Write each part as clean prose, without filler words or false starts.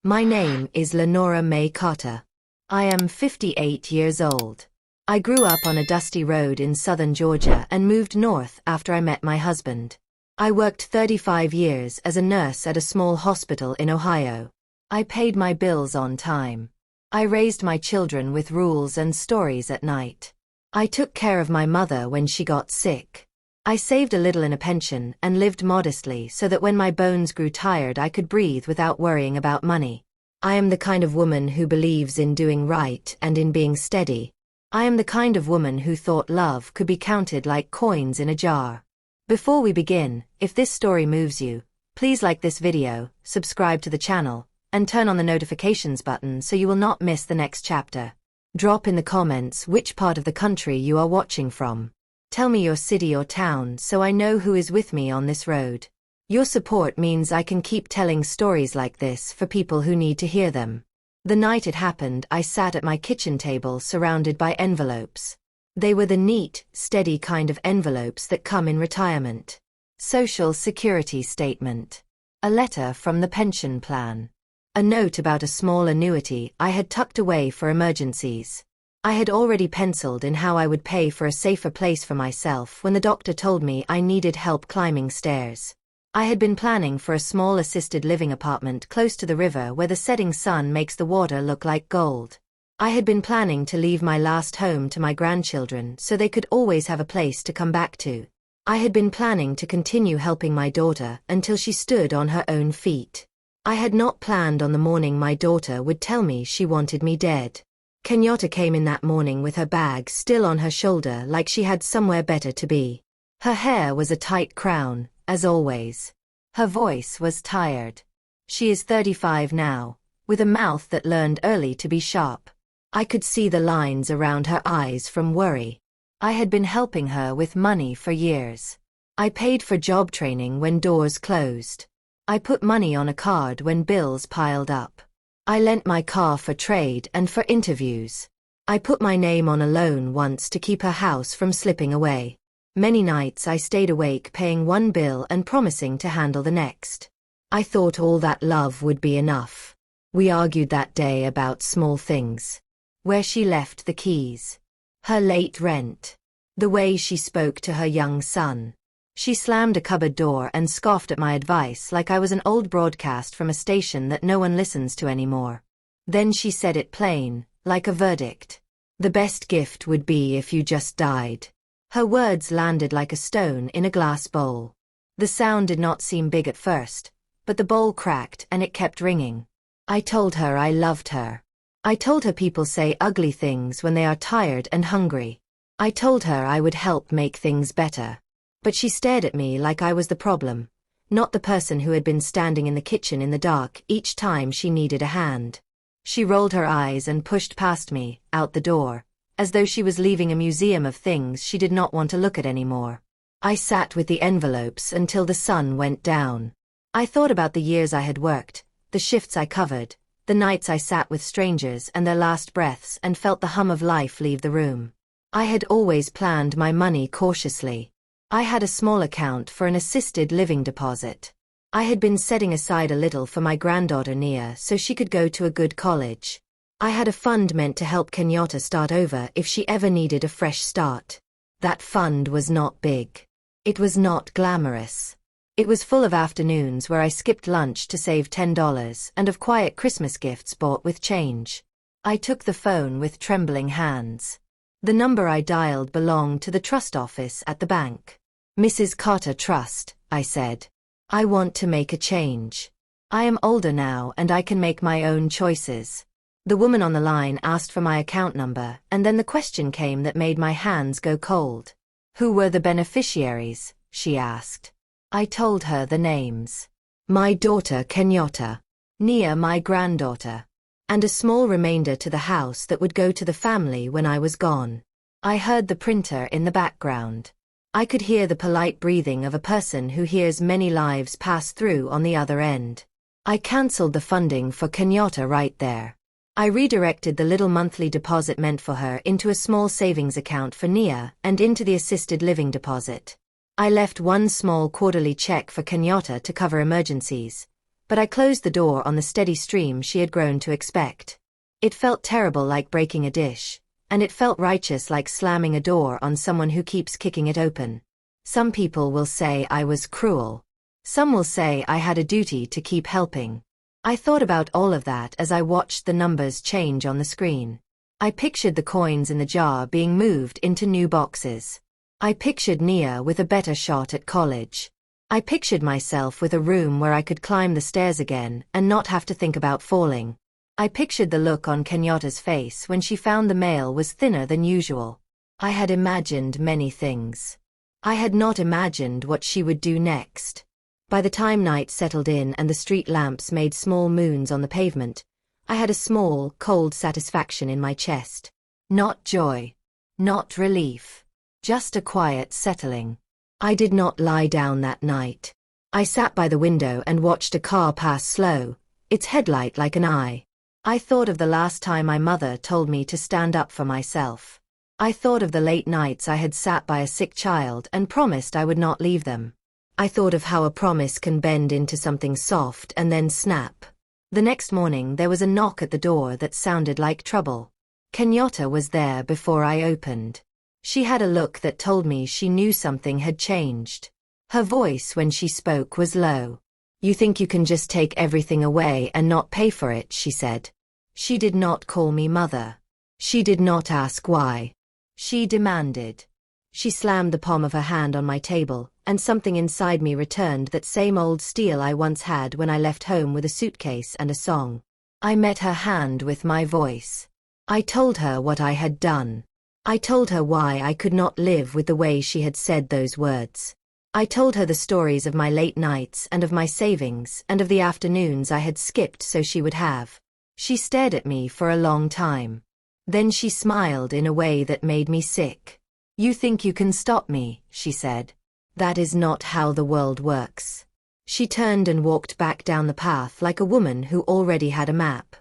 My name is Lenora May Carter. I am 58 years old. I grew up on a dusty road in southern Georgia and moved north after I met my husband. I worked 35 years as a nurse at a small hospital in Ohio. I paid my bills on time. I raised my children with rules and stories at night. I took care of my mother when she got sick. I saved a little in a pension and lived modestly so that when my bones grew tired I could breathe without worrying about money. I am the kind of woman who believes in doing right and in being steady. I am the kind of woman who thought love could be counted like coins in a jar. Before we begin, if this story moves you, please like this video, subscribe to the channel, and turn on the notifications button so you will not miss the next chapter. Drop in the comments which part of the country you are watching from. Tell me your city or town so I know who is with me on this road. Your support means I can keep telling stories like this for people who need to hear them. The night it happened, I sat at my kitchen table surrounded by envelopes. They were the neat, steady kind of envelopes that come in retirement. Social Security statement. A letter from the pension plan. A note about a small annuity I had tucked away for emergencies. I had already penciled in how I would pay for a safer place for myself when the doctor told me I needed help climbing stairs. I had been planning for a small assisted living apartment close to the river where the setting sun makes the water look like gold. I had been planning to leave my last home to my grandchildren so they could always have a place to come back to. I had been planning to continue helping my daughter until she stood on her own feet. I had not planned on the morning my daughter would tell me she wanted me dead. Kenyatta came in that morning with her bag still on her shoulder like she had somewhere better to be. Her hair was a tight crown, as always. Her voice was tired. She is 35 now, with a mouth that learned early to be sharp. I could see the lines around her eyes from worry. I had been helping her with money for years. I paid for job training when doors closed. I put money on a card when bills piled up. I lent my car for trade and for interviews. I put my name on a loan once to keep her house from slipping away. Many nights I stayed awake paying one bill and promising to handle the next. I thought all that love would be enough. We argued that day about small things. Where she left the keys. Her late rent. The way she spoke to her young son. She slammed a cupboard door and scoffed at my advice like I was an old broadcast from a station that no one listens to anymore. Then she said it plain, like a verdict. The best gift would be if you just died. Her words landed like a stone in a glass bowl. The sound did not seem big at first, but the bowl cracked and it kept ringing. I told her I loved her. I told her people say ugly things when they are tired and hungry. I told her I would help make things better. But she stared at me like I was the problem, not the person who had been standing in the kitchen in the dark each time she needed a hand. She rolled her eyes and pushed past me, out the door, as though she was leaving a museum of things she did not want to look at anymore. I sat with the envelopes until the sun went down. I thought about the years I had worked, the shifts I covered, the nights I sat with strangers and their last breaths and felt the hum of life leave the room. I had always planned my money cautiously. I had a small account for an assisted living deposit. I had been setting aside a little for my granddaughter Nia so she could go to a good college. I had a fund meant to help Kenyatta start over if she ever needed a fresh start. That fund was not big. It was not glamorous. It was full of afternoons where I skipped lunch to save $10 and of quiet Christmas gifts bought with change. I took the phone with trembling hands. The number I dialed belonged to the trust office at the bank. Mrs. Carter Trust, I said. I want to make a change. I am older now and I can make my own choices. The woman on the line asked for my account number and then the question came that made my hands go cold. Who were the beneficiaries? She asked. I told her the names. My daughter Kenyatta. Nia my granddaughter. And a small remainder to the house that would go to the family when I was gone. I heard the printer in the background. I could hear the polite breathing of a person who hears many lives pass through on the other end. I cancelled the funding for Kenyatta right there. I redirected the little monthly deposit meant for her into a small savings account for Nia and into the assisted living deposit. I left one small quarterly check for Kenyatta to cover emergencies, but I closed the door on the steady stream she had grown to expect. It felt terrible like breaking a dish, and it felt righteous like slamming a door on someone who keeps kicking it open. Some people will say I was cruel. Some will say I had a duty to keep helping. I thought about all of that as I watched the numbers change on the screen. I pictured the coins in the jar being moved into new boxes. I pictured Nia with a better shot at college. I pictured myself with a room where I could climb the stairs again and not have to think about falling. I pictured the look on Kenyatta's face when she found the mail was thinner than usual. I had imagined many things. I had not imagined what she would do next. By the time night settled in and the street lamps made small moons on the pavement, I had a small, cold satisfaction in my chest. Not joy. Not relief. Just a quiet settling. I did not lie down that night. I sat by the window and watched a car pass slow, its headlight like an eye. I thought of the last time my mother told me to stand up for myself. I thought of the late nights I had sat by a sick child and promised I would not leave them. I thought of how a promise can bend into something soft and then snap. The next morning there was a knock at the door that sounded like trouble. Kenyatta was there before I opened. She had a look that told me she knew something had changed. Her voice when she spoke was low. "You think you can just take everything away and not pay for it," she said. She did not call me mother. She did not ask why. She demanded. She slammed the palm of her hand on my table, and something inside me returned that same old steel I once had when I left home with a suitcase and a song. I met her hand with my voice. I told her what I had done. I told her why I could not live with the way she had said those words. I told her the stories of my late nights and of my savings and of the afternoons I had skipped so she would have. She stared at me for a long time. Then she smiled in a way that made me sick. "You think you can stop me," she said. "That is not how the world works." She turned and walked back down the path like a woman who already had a map.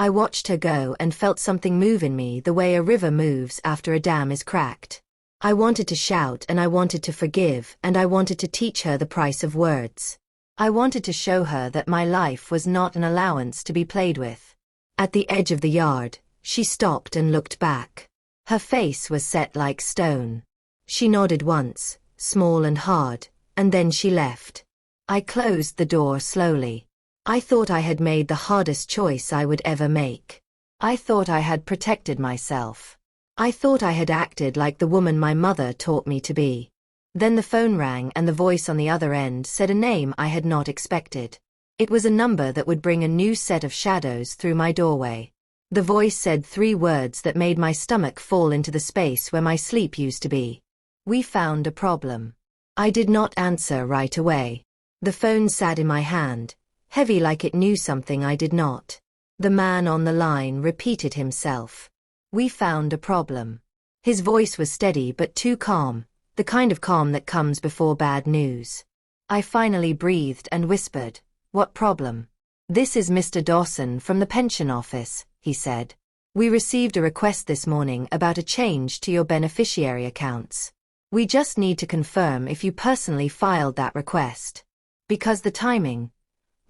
I watched her go and felt something move in me the way a river moves after a dam is cracked. I wanted to shout and I wanted to forgive and I wanted to teach her the price of words. I wanted to show her that my life was not an allowance to be played with. At the edge of the yard, she stopped and looked back. Her face was set like stone. She nodded once, small and hard, and then she left. I closed the door slowly. I thought I had made the hardest choice I would ever make. I thought I had protected myself. I thought I had acted like the woman my mother taught me to be. Then the phone rang and the voice on the other end said a name I had not expected. It was a number that would bring a new set of shadows through my doorway. The voice said 3 words that made my stomach fall into the space where my sleep used to be. "We found a problem." I did not answer right away. The phone sat in my hand, heavy like it knew something I did not. The man on the line repeated himself. "We found a problem." His voice was steady but too calm, the kind of calm that comes before bad news. I finally breathed and whispered, "What problem?" "This is Mr. Dawson from the pension office," he said. "We received a request this morning about a change to your beneficiary accounts. We just need to confirm if you personally filed that request. Because the timing,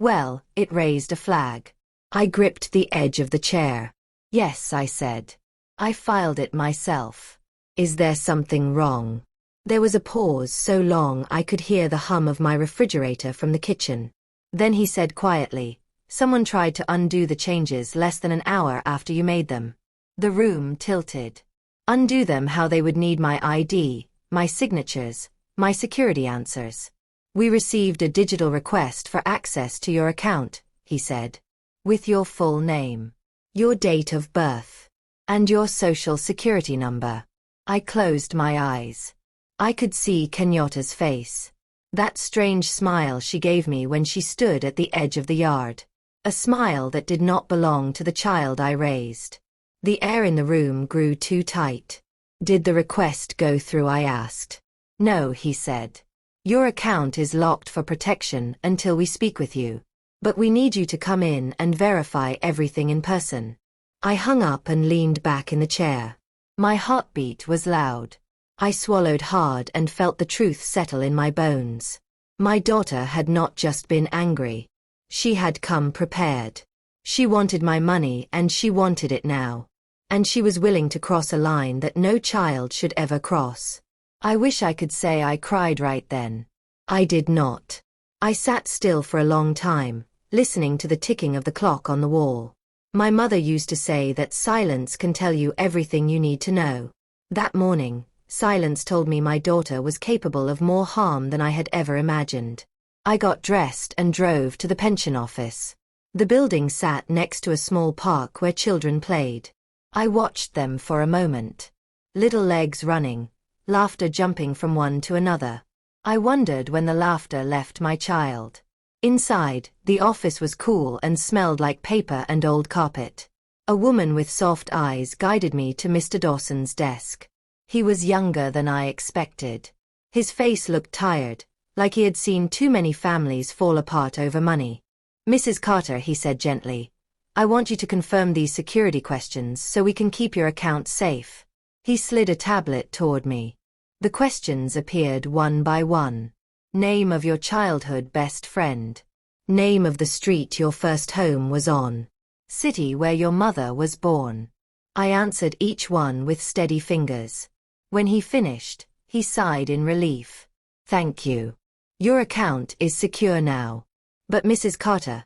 well, it raised a flag." I gripped the edge of the chair. "Yes," I said. "I filed it myself." "Is there something wrong?" There was a pause so long I could hear the hum of my refrigerator from the kitchen. Then he said quietly, "Someone tried to undo the changes less than an hour after you made them." The room tilted. "Undo them how they would need my ID, my signatures, my security answers." "We received a digital request for access to your account," he said. "With your full name, your date of birth, and your social security number." I closed my eyes. I could see Kenyatta's face. That strange smile she gave me when she stood at the edge of the yard. A smile that did not belong to the child I raised. The air in the room grew too tight. "Did the request go through?" I asked. "No," he said. "Your account is locked for protection until we speak with you. But we need you to come in and verify everything in person." I hung up and leaned back in the chair. My heartbeat was loud. I swallowed hard and felt the truth settle in my bones. My daughter had not just been angry. She had come prepared. She wanted my money and she wanted it now. And she was willing to cross a line that no child should ever cross. I wish I could say I cried right then. I did not. I sat still for a long time, listening to the ticking of the clock on the wall. My mother used to say that silence can tell you everything you need to know. That morning, silence told me my daughter was capable of more harm than I had ever imagined. I got dressed and drove to the pension office. The building sat next to a small park where children played. I watched them for a moment. Little legs running, laughter jumping from one to another. I wondered when the laughter left my child. Inside, the office was cool and smelled like paper and old carpet. A woman with soft eyes guided me to Mr. Dawson's desk. He was younger than I expected. His face looked tired, like he had seen too many families fall apart over money. "Mrs. Carter," he said gently, "I want you to confirm these security questions so we can keep your account safe." He slid a tablet toward me. The questions appeared one by one. Name of your childhood best friend. Name of the street your first home was on. City where your mother was born. I answered each one with steady fingers. When he finished, he sighed in relief. "Thank you. Your account is secure now." "But Mrs. Carter,"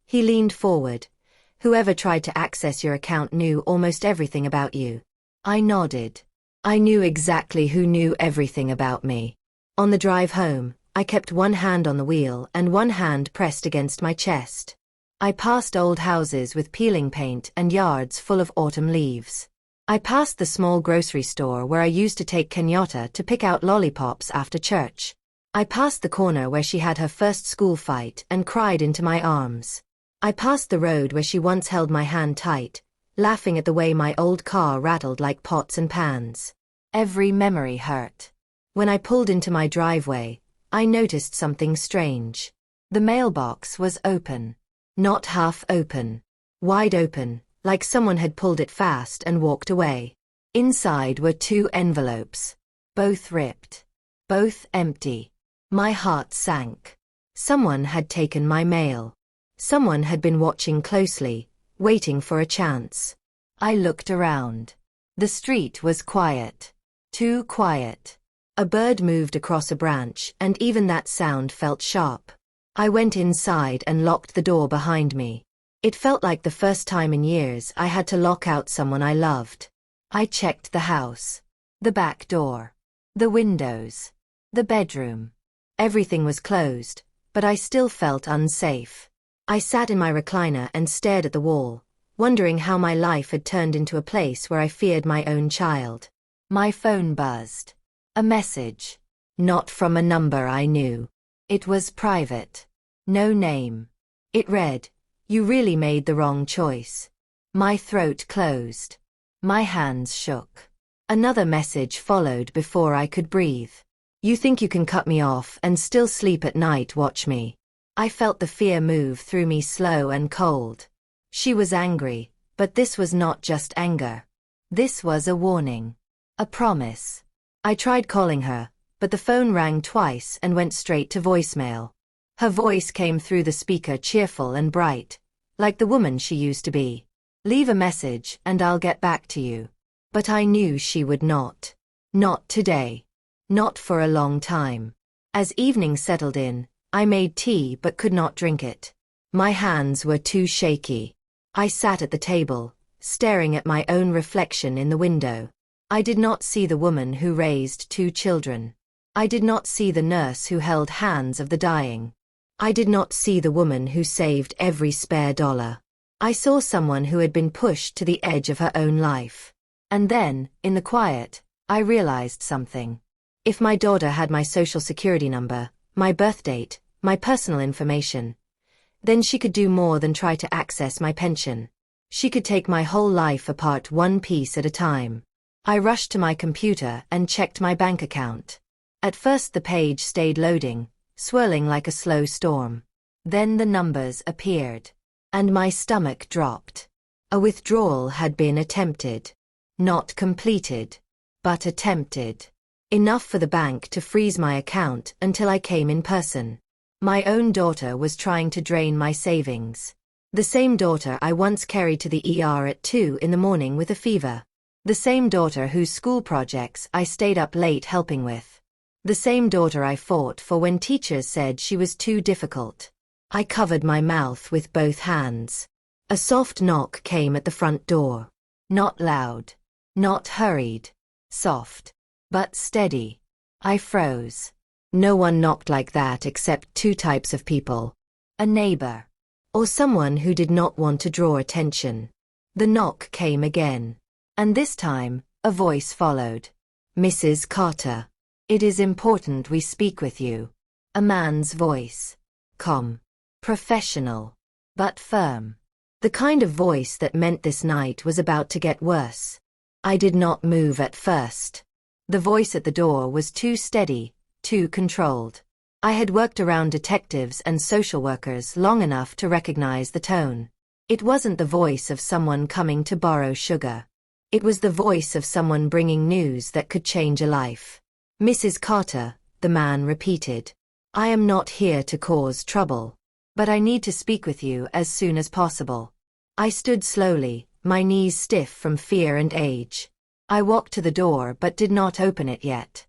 he leaned forward, "whoever tried to access your account knew almost everything about you." I nodded. I knew exactly who knew everything about me. On the drive home, I kept one hand on the wheel and one hand pressed against my chest. I passed old houses with peeling paint and yards full of autumn leaves. I passed the small grocery store where I used to take Kenyatta to pick out lollipops after church. I passed the corner where she had her first school fight and cried into my arms. I passed the road where she once held my hand tight, laughing at the way my old car rattled like pots and pans. Every memory hurt. When I pulled into my driveway, I noticed something strange. The mailbox was open. Not half open. Wide open, like someone had pulled it fast and walked away. Inside were 2 envelopes. Both ripped. Both empty. My heart sank. Someone had taken my mail. Someone had been watching closely, waiting for a chance. I looked around. The street was quiet. Too quiet. A bird moved across a branch, and even that sound felt sharp. I went inside and locked the door behind me. It felt like the first time in years I had to lock out someone I loved. I checked the house. The back door. The windows. The bedroom. Everything was closed, but I still felt unsafe. I sat in my recliner and stared at the wall, wondering how my life had turned into a place where I feared my own child. My phone buzzed. A message. Not from a number I knew. It was private. No name. It read, "You really made the wrong choice." My throat closed. My hands shook. Another message followed before I could breathe. "You think you can cut me off and still sleep at night, watch me." I felt the fear move through me slow and cold. She was angry, but this was not just anger. This was a warning. A promise. I tried calling her, but the phone rang twice and went straight to voicemail. Her voice came through the speaker cheerful and bright, like the woman she used to be. "Leave a message and I'll get back to you." But I knew she would not. Not today. Not for a long time. As evening settled in, I made tea but could not drink it. My hands were too shaky. I sat at the table, staring at my own reflection in the window. I did not see the woman who raised 2 children. I did not see the nurse who held hands of the dying. I did not see the woman who saved every spare dollar. I saw someone who had been pushed to the edge of her own life. And then, in the quiet, I realized something. If my daughter had my social security number, my birth date, my personal information, then she could do more than try to access my pension. She could take my whole life apart one piece at a time. I rushed to my computer and checked my bank account. At first the page stayed loading, swirling like a slow storm. Then the numbers appeared. And my stomach dropped. A withdrawal had been attempted. Not completed, but attempted. Enough for the bank to freeze my account until I came in person. My own daughter was trying to drain my savings. The same daughter I once carried to the ER at 2 in the morning with a fever. The same daughter whose school projects I stayed up late helping with. The same daughter I fought for when teachers said she was too difficult. I covered my mouth with both hands. A soft knock came at the front door. Not loud. Not hurried. Soft. But steady. I froze. No one knocked like that except two types of people. A neighbor. Or someone who did not want to draw attention. The knock came again. And this time, a voice followed. Mrs. Carter. It is important we speak with you. A man's voice. Calm. Professional. But firm. The kind of voice that meant this night was about to get worse. I did not move at first. The voice at the door was too steady, too controlled. I had worked around detectives and social workers long enough to recognize the tone. It wasn't the voice of someone coming to borrow sugar. It was the voice of someone bringing news that could change a life. Mrs. Carter, the man repeated. I am not here to cause trouble. But I need to speak with you as soon as possible. I stood slowly, my knees stiff from fear and age. I walked to the door but did not open it yet.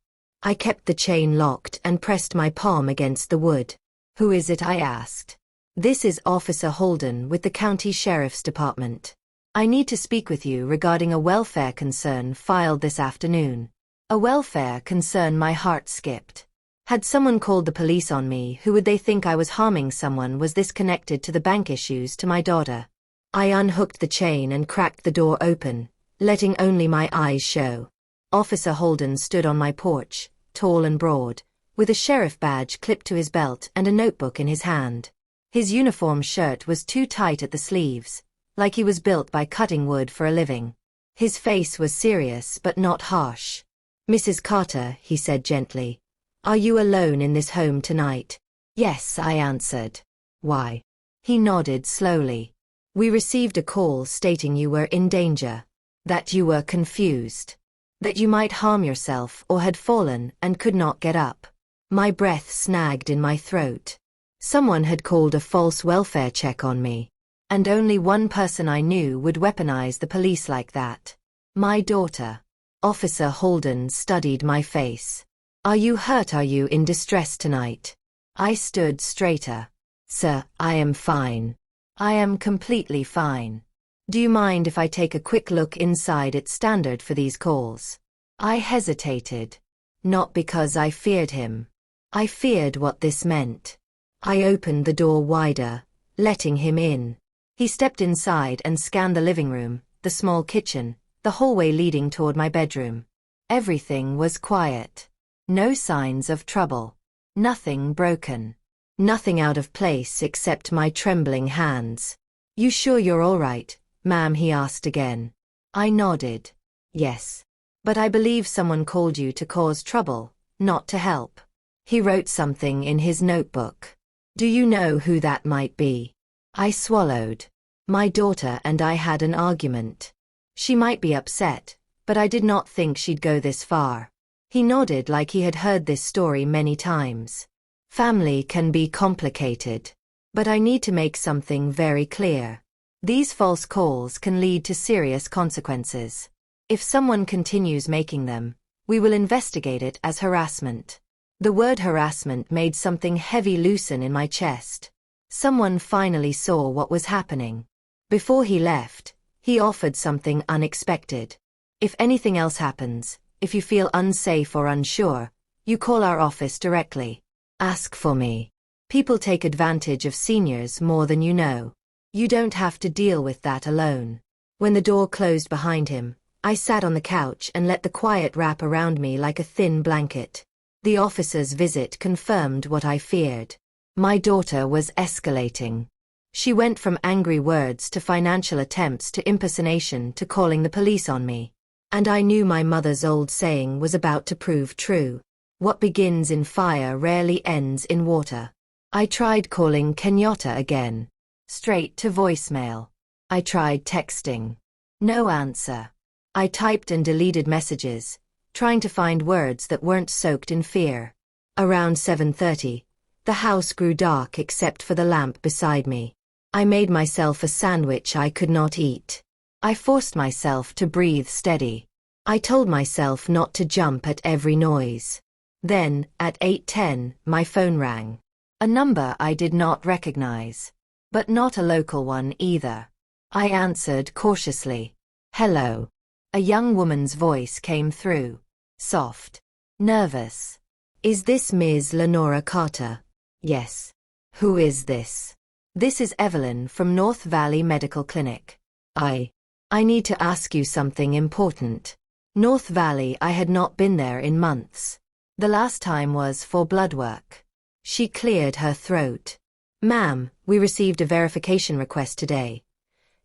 I kept the chain locked and pressed my palm against the wood. Who is it? I asked. This is Officer Holden with the County Sheriff's Department. I need to speak with you regarding a welfare concern filed this afternoon. A welfare concern. My heart skipped. Had someone called the police on me? Who would they think I was harming someone? Was this connected to the bank issues to my daughter? I unhooked the chain and cracked the door open, letting only my eyes show. Officer Holden stood on my porch, tall and broad, with a sheriff badge clipped to his belt and a notebook in his hand. His uniform shirt was too tight at the sleeves, like he was built by cutting wood for a living. His face was serious but not harsh. Mrs. Carter, he said gently. Are you alone in this home tonight? Yes, I answered. Why? He nodded slowly. We received a call stating you were in danger. That you were confused. That you might harm yourself or had fallen and could not get up. My breath snagged in my throat. Someone had called a false welfare check on me. And only one person I knew would weaponize the police like that. My daughter. Officer Holden studied my face. Are you hurt? Are you in distress tonight? I stood straighter. Sir, I am fine. I am completely fine. Do you mind if I take a quick look inside? It's standard for these calls. I hesitated. Not because I feared him. I feared what this meant. I opened the door wider, letting him in. He stepped inside and scanned the living room, the small kitchen, the hallway leading toward my bedroom. Everything was quiet. No signs of trouble. Nothing broken. Nothing out of place except my trembling hands. You sure you're all right, ma'am? He asked again. I nodded. Yes. But I believe someone called you to cause trouble, not to help. He wrote something in his notebook. Do you know who that might be? I swallowed. My daughter and I had an argument. She might be upset, but I did not think she'd go this far. He nodded like he had heard this story many times. Family can be complicated. But I need to make something very clear. These false calls can lead to serious consequences. If someone continues making them, we will investigate it as harassment. The word harassment made something heavy loosen in my chest. Someone finally saw what was happening. Before he left, he offered something unexpected. If anything else happens, if you feel unsafe or unsure, you call our office directly. Ask for me. People take advantage of seniors more than you know. You don't have to deal with that alone. When the door closed behind him, I sat on the couch and let the quiet wrap around me like a thin blanket. The officer's visit confirmed what I feared. My daughter was escalating. She went from angry words to financial attempts to impersonation to calling the police on me. And I knew my mother's old saying was about to prove true. What begins in fire rarely ends in water. I tried calling Kenyatta again. Straight to voicemail. I tried texting. No answer. I typed and deleted messages, trying to find words that weren't soaked in fear. Around 7:30, The house grew dark except for the lamp beside me. I made myself a sandwich I could not eat. I forced myself to breathe steady. I told myself not to jump at every noise. Then, at 8:10, my phone rang. A number I did not recognize. But not a local one either. I answered cautiously. "Hello." A young woman's voice came through. Soft. Nervous. "Is this Ms. Lenora Carter?" "Yes." "Who is this?" "This is Evelyn from North Valley Medical Clinic." I need to ask you something important." North Valley, I had not been there in months. The last time was for blood work. She cleared her throat. "Ma'am, we received a verification request today.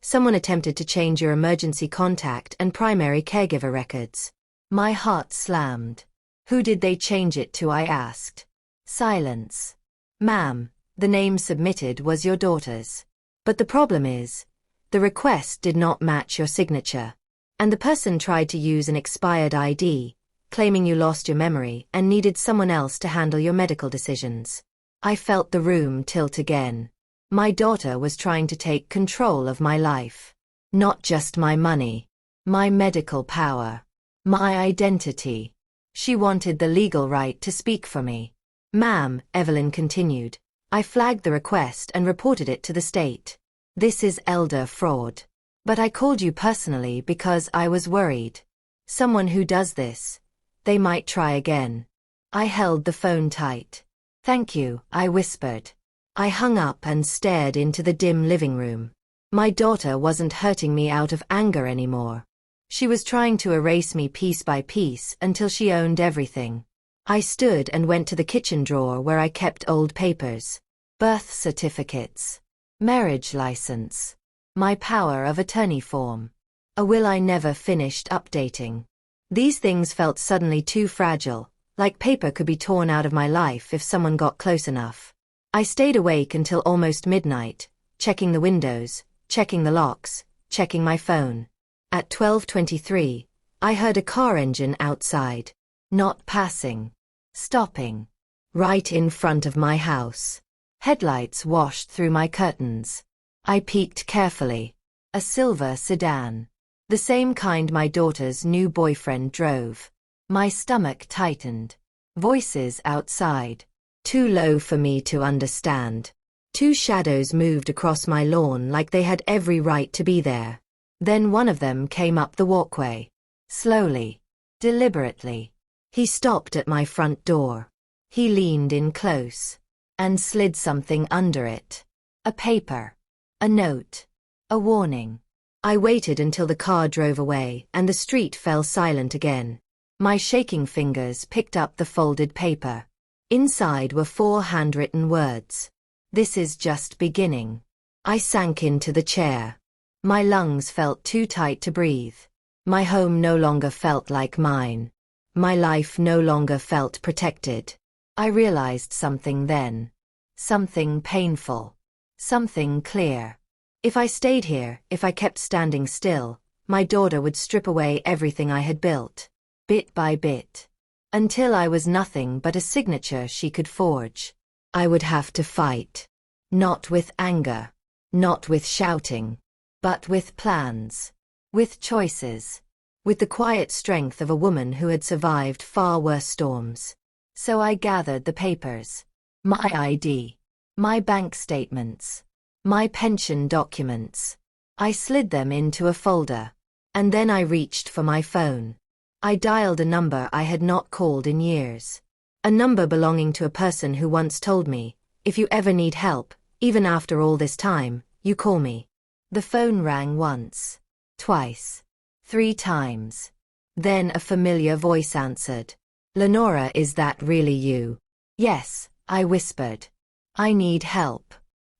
Someone attempted to change your emergency contact and primary caregiver records." My heart slammed. "Who did they change it to?" I asked. Silence. "Ma'am, the name submitted was your daughter's. But the problem is, the request did not match your signature. And the person tried to use an expired ID, claiming you lost your memory and needed someone else to handle your medical decisions." I felt the room tilt again. My daughter was trying to take control of my life. Not just my money. My medical power. My identity. She wanted the legal right to speak for me. "Ma'am," Evelyn continued, "I flagged the request and reported it to the state. This is elder fraud. But I called you personally because I was worried. Someone who does this, they might try again." I held the phone tight. "Thank you," I whispered. I hung up and stared into the dim living room. My daughter wasn't hurting me out of anger anymore. She was trying to erase me piece by piece until she owned everything. I stood and went to the kitchen drawer where I kept old papers. Birth certificates. Marriage license. My power of attorney form. A will I never finished updating. These things felt suddenly too fragile, like paper could be torn out of my life if someone got close enough. I stayed awake until almost midnight, checking the windows, checking the locks, checking my phone. At 12:23, I heard a car engine outside. Not passing. Stopping. Right in front of my house. Headlights washed through my curtains. I peeked carefully. A silver sedan. The same kind my daughter's new boyfriend drove. My stomach tightened. Voices outside. Too low for me to understand. Two shadows moved across my lawn like they had every right to be there. Then one of them came up the walkway. Slowly. Deliberately. He stopped at my front door. He leaned in close. And slid something under it. A paper. A note. A warning. I waited until the car drove away and the street fell silent again. My shaking fingers picked up the folded paper. Inside were 4 handwritten words. "This is just beginning." I sank into the chair. My lungs felt too tight to breathe. My home no longer felt like mine. My life no longer felt protected. I realized something then. Something painful. Something clear. If I stayed here, if I kept standing still, my daughter would strip away everything I had built. Bit by bit. Until I was nothing but a signature she could forge. I would have to fight. Not with anger. Not with shouting. But with plans. With choices. With the quiet strength of a woman who had survived far worse storms. So I gathered the papers. My ID. My bank statements. My pension documents. I slid them into a folder. And then I reached for my phone. I dialed a number I had not called in years. A number belonging to a person who once told me, "If you ever need help, even after all this time, you call me." The phone rang once. Twice. 3 times. Then a familiar voice answered. "Lenora, is that really you?" "Yes," I whispered. "I need help."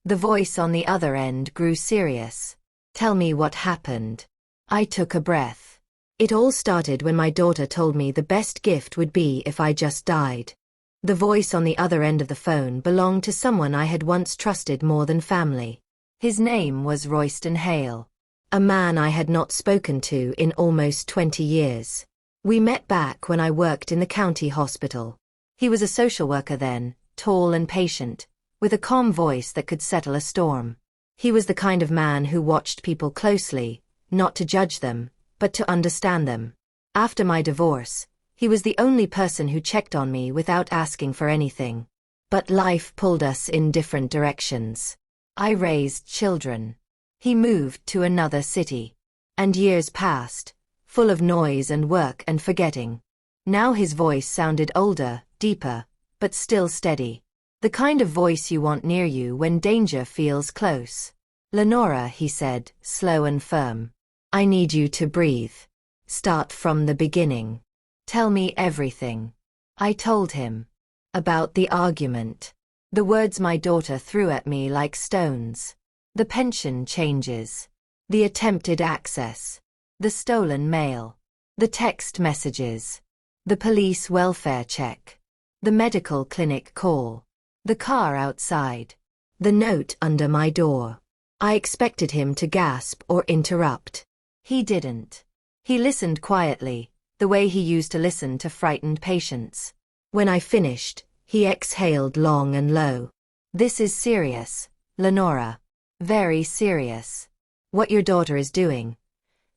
The voice on the other end grew serious. "Tell me what happened." I took a breath. It all started when my daughter told me the best gift would be if I just died. The voice on the other end of the phone belonged to someone I had once trusted more than family. His name was Royston Hale. A man I had not spoken to in almost 20 years. We met back when I worked in the county hospital. He was a social worker then, tall and patient, with a calm voice that could settle a storm. He was the kind of man who watched people closely, not to judge them, but to understand them. After my divorce, he was the only person who checked on me without asking for anything. But life pulled us in different directions. I raised children. He moved to another city. And years passed, full of noise and work and forgetting. Now his voice sounded older, deeper, but still steady. The kind of voice you want near you when danger feels close. "Lenora," he said, slow and firm. "I need you to breathe. Start from the beginning. Tell me everything." I told him. About the argument. The words my daughter threw at me like stones. The pension changes. The attempted access. The stolen mail. The text messages. The police welfare check. The medical clinic call. The car outside. The note under my door. I expected him to gasp or interrupt. He didn't. He listened quietly, the way he used to listen to frightened patients. When I finished, he exhaled long and low. "This is serious, Lenora. Very serious. What your daughter is doing.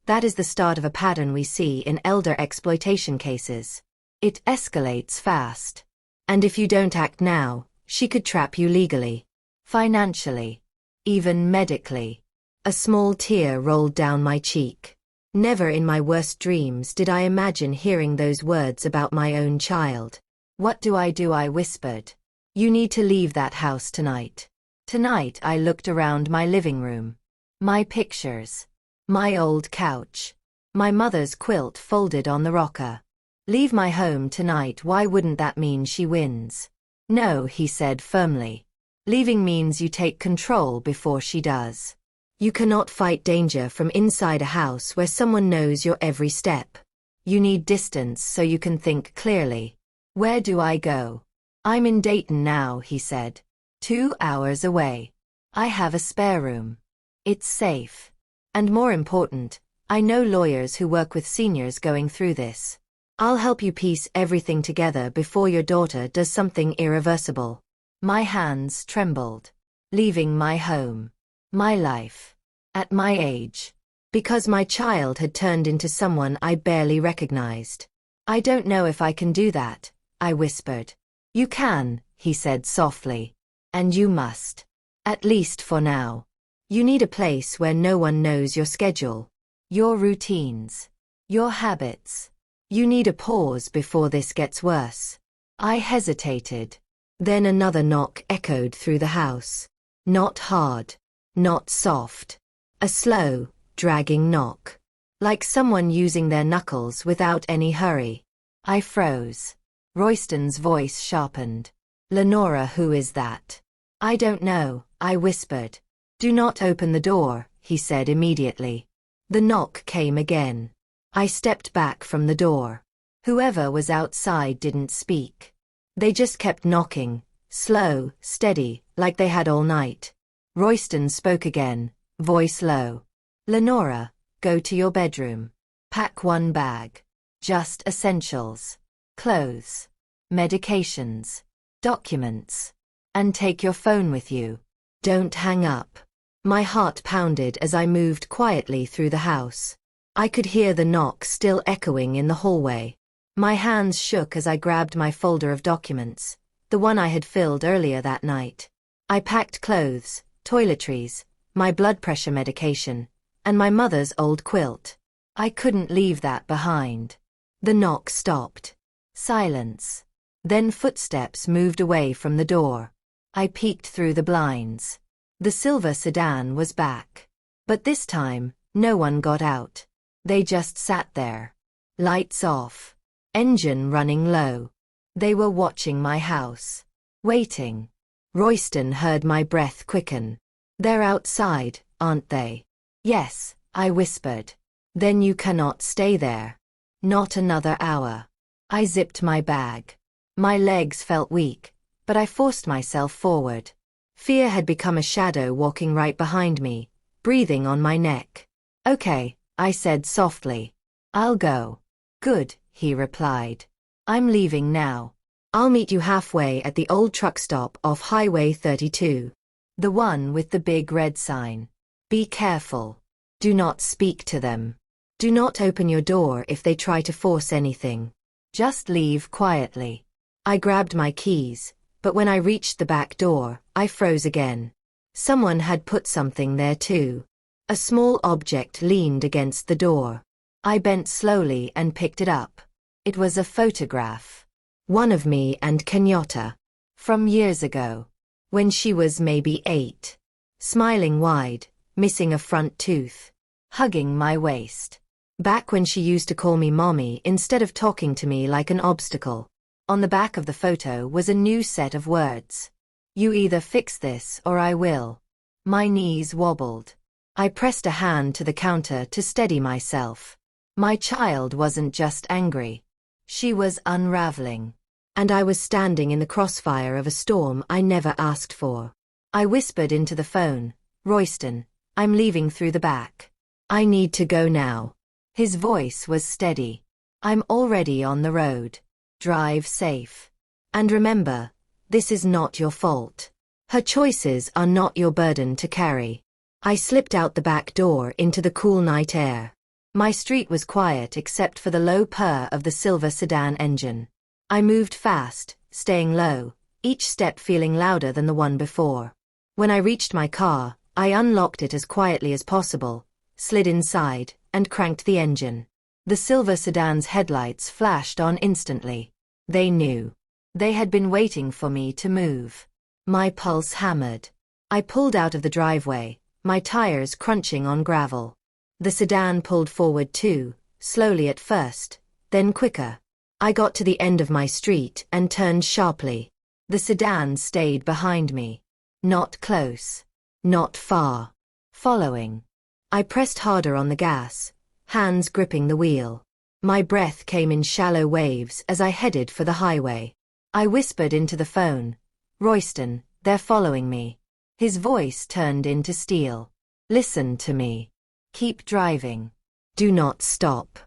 That is the start of a pattern we see in elder exploitation cases. It escalates fast. And if you don't act now, she could trap you legally, financially, even medically." A small tear rolled down my cheek. Never in my worst dreams did I imagine hearing those words about my own child. "What do?" I whispered. "You need to leave that house tonight." Tonight I looked around my living room. My pictures. My old couch. My mother's quilt folded on the rocker. "Leave my home tonight." "Why wouldn't that mean she wins?" "No," he said firmly. "Leaving means you take control before she does. You cannot fight danger from inside a house where someone knows your every step. You need distance so you can think clearly." "Where do I go?" "I'm in Dayton now," he said. 2 hours away. I have a spare room. It's safe. And more important, I know lawyers who work with seniors going through this. I'll help you piece everything together before your daughter does something irreversible." My hands trembled. Leaving my home. My life. At my age. Because my child had turned into someone I barely recognized. "I don't know if I can do that," I whispered. "You can," he said softly. "And you must. At least for now. You need a place where no one knows your schedule, your routines, your habits. You need a pause before this gets worse." I hesitated. Then another knock echoed through the house. Not hard. Not soft. A slow, dragging knock. Like someone using their knuckles without any hurry. I froze. Royston's voice sharpened. "Lenora, who is that?" "I don't know," I whispered. "Do not open the door," he said immediately. The knock came again. I stepped back from the door. Whoever was outside didn't speak. They just kept knocking, slow, steady, like they had all night. Royston spoke again, voice low. "Lenora, go to your bedroom. Pack one bag. Just essentials. Clothes. Medications. Documents. And take your phone with you. Don't hang up." My heart pounded as I moved quietly through the house. I could hear the knock still echoing in the hallway. My hands shook as I grabbed my folder of documents, the one I had filled earlier that night. I packed clothes, toiletries, my blood pressure medication, and my mother's old quilt. I couldn't leave that behind. The knock stopped. Silence. Then footsteps moved away from the door. I peeked through the blinds. The silver sedan was back. But this time, no one got out. They just sat there. Lights off. Engine running low. They were watching my house. Waiting. Royston heard my breath quicken. "They're outside, aren't they?" "Yes," I whispered. "Then you cannot stay there. Not another hour." I zipped my bag. My legs felt weak, but I forced myself forward. Fear had become a shadow walking right behind me, breathing on my neck. "Okay," I said softly. "I'll go." "Good," he replied. "I'm leaving now." I'll meet you halfway at the old truck stop off Highway 32. The one with the big red sign. Be careful. Do not speak to them. Do not open your door if they try to force anything. Just leave quietly. I grabbed my keys, but when I reached the back door, I froze again. Someone had put something there too. A small object leaned against the door. I bent slowly and picked it up. It was a photograph. One of me and Kenyatta. From years ago. When she was maybe 8. Smiling wide, missing a front tooth. Hugging my waist. Back when she used to call me mommy instead of talking to me like an obstacle. On the back of the photo was a new set of words. You either fix this or I will. My knees wobbled. I pressed a hand to the counter to steady myself. My child wasn't just angry. She was unraveling. And I was standing in the crossfire of a storm I never asked for. I whispered into the phone, Royston, I'm leaving through the back. I need to go now. His voice was steady. I'm already on the road. Drive safe. And remember, this is not your fault. Her choices are not your burden to carry. I slipped out the back door into the cool night air. My street was quiet except for the low purr of the silver sedan engine. I moved fast, staying low, each step feeling louder than the one before. When I reached my car, I unlocked it as quietly as possible, slid inside, and cranked the engine. The silver sedan's headlights flashed on instantly. They knew. They had been waiting for me to move. My pulse hammered. I pulled out of the driveway, my tires crunching on gravel. The sedan pulled forward too, slowly at first, then quicker. I got to the end of my street and turned sharply. The sedan stayed behind me. Not close. Not far. Following. I pressed harder on the gas, hands gripping the wheel. My breath came in shallow waves as I headed for the highway. I whispered into the phone, Royston, they're following me. His voice turned into steel. Listen to me. Keep driving. Do not stop.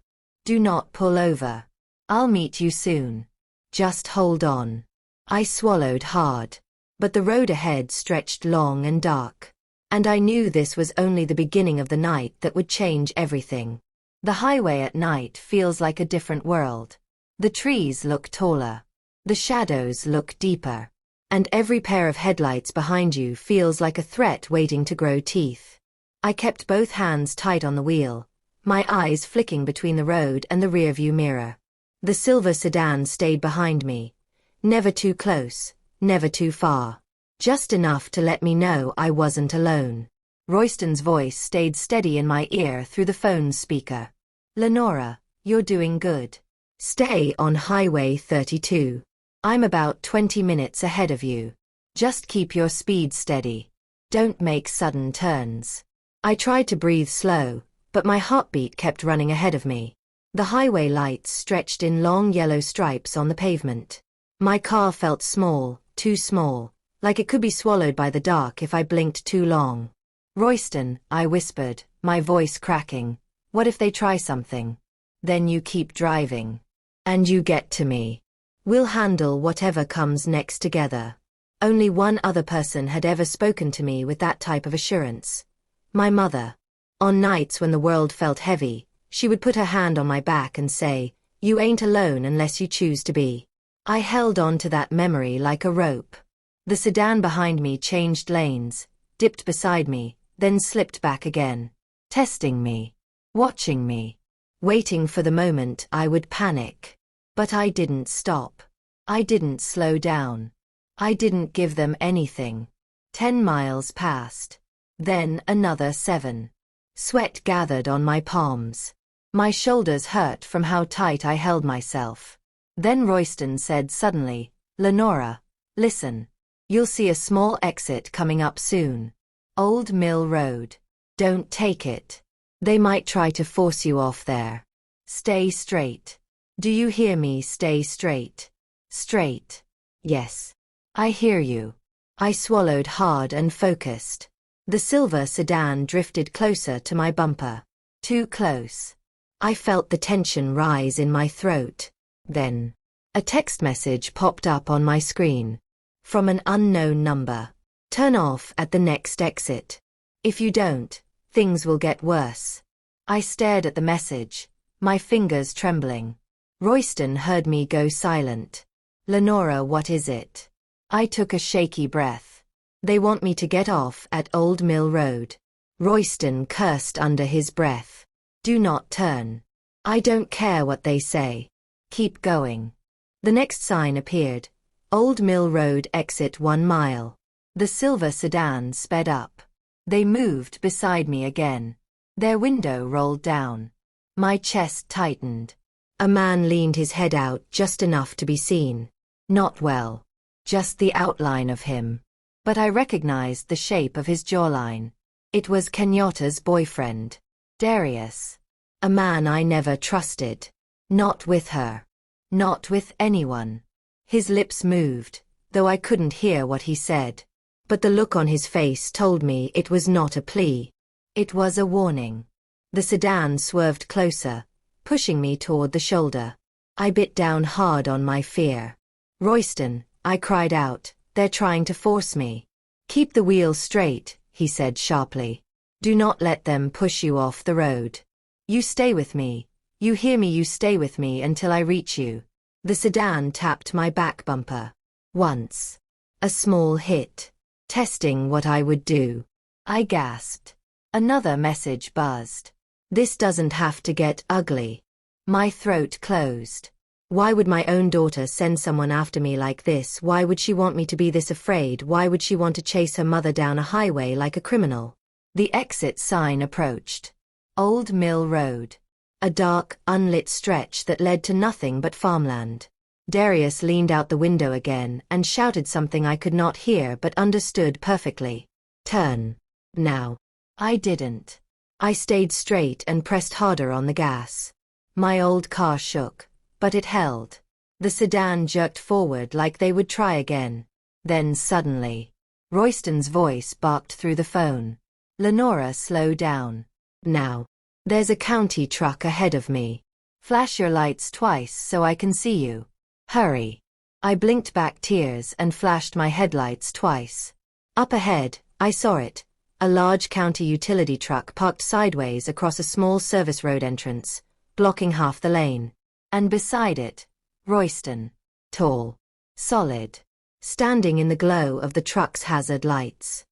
Do not pull over. I'll meet you soon. Just hold on. I swallowed hard. But the road ahead stretched long and dark. And I knew this was only the beginning of the night that would change everything. The highway at night feels like a different world. The trees look taller. The shadows look deeper. And every pair of headlights behind you feels like a threat waiting to grow teeth. I kept both hands tight on the wheel, my eyes flicking between the road and the rearview mirror. The silver sedan stayed behind me. Never too close, never too far. Just enough to let me know I wasn't alone. Royston's voice stayed steady in my ear through the phone's speaker. Lenora, you're doing good. Stay on Highway 32. I'm about 20 minutes ahead of you. Just keep your speed steady. Don't make sudden turns. I tried to breathe slow, but my heartbeat kept running ahead of me. The highway lights stretched in long yellow stripes on the pavement. My car felt small, too small, like it could be swallowed by the dark if I blinked too long. Royston, I whispered, my voice cracking. What if they try something? Then you keep driving. And you get to me. We'll handle whatever comes next together. Only one other person had ever spoken to me with that type of assurance. My mother. On nights when the world felt heavy, she would put her hand on my back and say, you ain't alone unless you choose to be. I held on to that memory like a rope. The sedan behind me changed lanes, dipped beside me, then slipped back again. Testing me. Watching me. Waiting for the moment I would panic. But I didn't stop. I didn't slow down. I didn't give them anything. 10 miles passed. Then another 7. Sweat gathered on my palms. My shoulders hurt from how tight I held myself. Then Royston said suddenly, Lenora, listen. You'll see a small exit coming up soon. Old Mill Road. Don't take it. They might try to force you off there. Stay straight. Do you hear me? Stay straight. Straight. Yes. I hear you. I swallowed hard and focused. The silver sedan drifted closer to my bumper. Too close. I felt the tension rise in my throat. Then, A text message popped up on my screen. From an unknown number. Turn off at the next exit. If you don't, things will get worse. I stared at the message, my fingers trembling. Royston heard me go silent. Lenora, what is it? I took a shaky breath. They want me to get off at Old Mill Road. Royston cursed under his breath. Do not turn. I don't care what they say. Keep going. The next sign appeared. Old Mill Road, exit 1 mile. The silver sedan sped up. They moved beside me again. Their window rolled down. My chest tightened. A man leaned his head out just enough to be seen. Not well. Just the outline of him. But I recognized the shape of his jawline. It was Kenyatta's boyfriend. Darius. A man I never trusted. Not with her. Not with anyone. His lips moved, though I couldn't hear what he said. But the look on his face told me it was not a plea. It was a warning. The sedan swerved closer, pushing me toward the shoulder. I bit down hard on my fear. Royston, I cried out, they're trying to force me. Keep the wheel straight, he said sharply. Do not let them push you off the road. You stay with me. You hear me? You stay with me until I reach you. The sedan tapped my back bumper. Once. A small hit. Testing what I would do. I gasped. Another message buzzed. This doesn't have to get ugly. My throat closed. Why would my own daughter send someone after me like this? Why would she want me to be this afraid? Why would she want to chase her mother down a highway like a criminal? The exit sign approached. Old Mill Road. A dark, unlit stretch that led to nothing but farmland. Darius leaned out the window again and shouted something I could not hear but understood perfectly. Turn. Now. I didn't. I stayed straight and pressed harder on the gas. My old car shook, but it held. The sedan jerked forward like they would try again. Then suddenly, Royston's voice barked through the phone. Lenora, slow down. Now. There's a county truck ahead of me. Flash your lights twice so I can see you. Hurry. I blinked back tears and flashed my headlights twice. Up ahead, I saw it. A large county utility truck parked sideways across a small service road entrance, blocking half the lane. And beside it, Royston. Tall. Solid. Standing in the glow of the truck's hazard lights.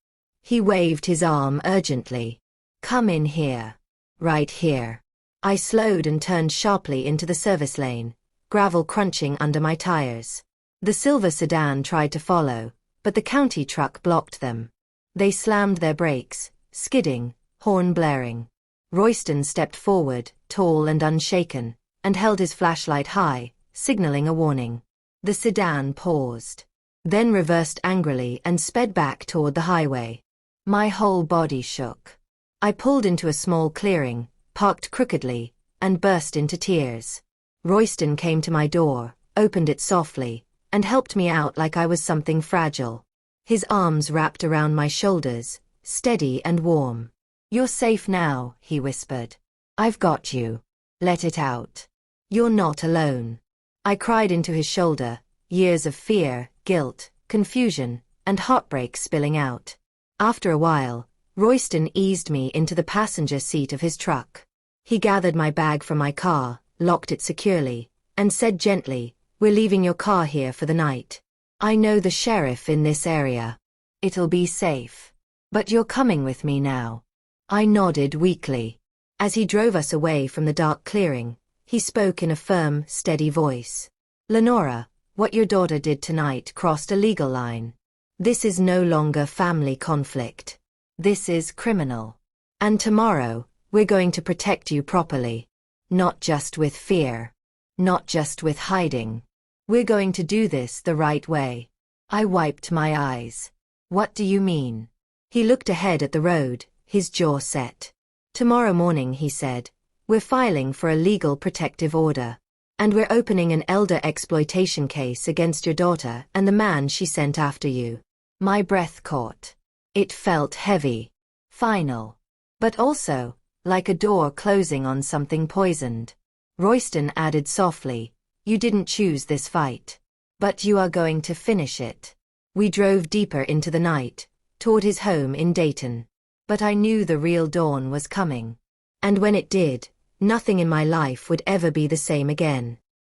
He waved his arm urgently. Come in here. Right here. I slowed and turned sharply into the service lane, gravel crunching under my tires. The silver sedan tried to follow, but the county truck blocked them. They slammed their brakes, skidding, horn blaring. Royston stepped forward, tall and unshaken, and held his flashlight high, signaling a warning. The sedan paused, then reversed angrily and sped back toward the highway. My whole body shook. I pulled into a small clearing, parked crookedly, and burst into tears. Royston came to my door, opened it softly, and helped me out like I was something fragile. His arms wrapped around my shoulders, steady and warm. You're safe now, he whispered. I've got you. Let it out. You're not alone. I cried into his shoulder, years of fear, guilt, confusion, and heartbreak spilling out. After a while, Royston eased me into the passenger seat of his truck. He gathered my bag from my car, locked it securely, and said gently, "We're leaving your car here for the night. I know the sheriff in this area. It'll be safe. But you're coming with me now." I nodded weakly. As he drove us away from the dark clearing, he spoke in a firm, steady voice. "Lenora, what your daughter did tonight crossed a legal line. This is no longer family conflict. This is criminal. And tomorrow, we're going to protect you properly. Not just with fear. Not just with hiding. We're going to do this the right way." I wiped my eyes. "What do you mean?" He looked ahead at the road, his jaw set. "Tomorrow morning," he said, "we're filing for a legal protective order. And we're opening an elder exploitation case against your daughter and the man she sent after you." My breath caught. It felt heavy. Final. But also, like a door closing on something poisoned. Royston added softly, You didn't choose this fight. But you are going to finish it. We drove deeper into the night, toward his home in Dayton. But I knew the real dawn was coming. And when it did, nothing in my life would ever be the same again.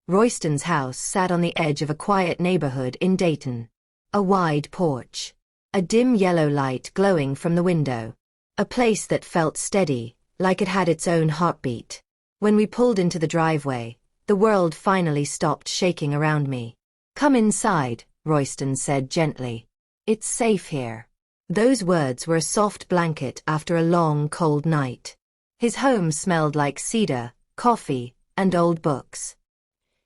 Royston's house sat on the edge of a quiet neighborhood in Dayton. A wide porch. A dim yellow light glowing from the window. A place that felt steady, like it had its own heartbeat. When we pulled into the driveway, the world finally stopped shaking around me. "Come inside," Royston said gently. "It's safe here." Those words were a soft blanket after a long, cold night. His home smelled like cedar, coffee, and old books.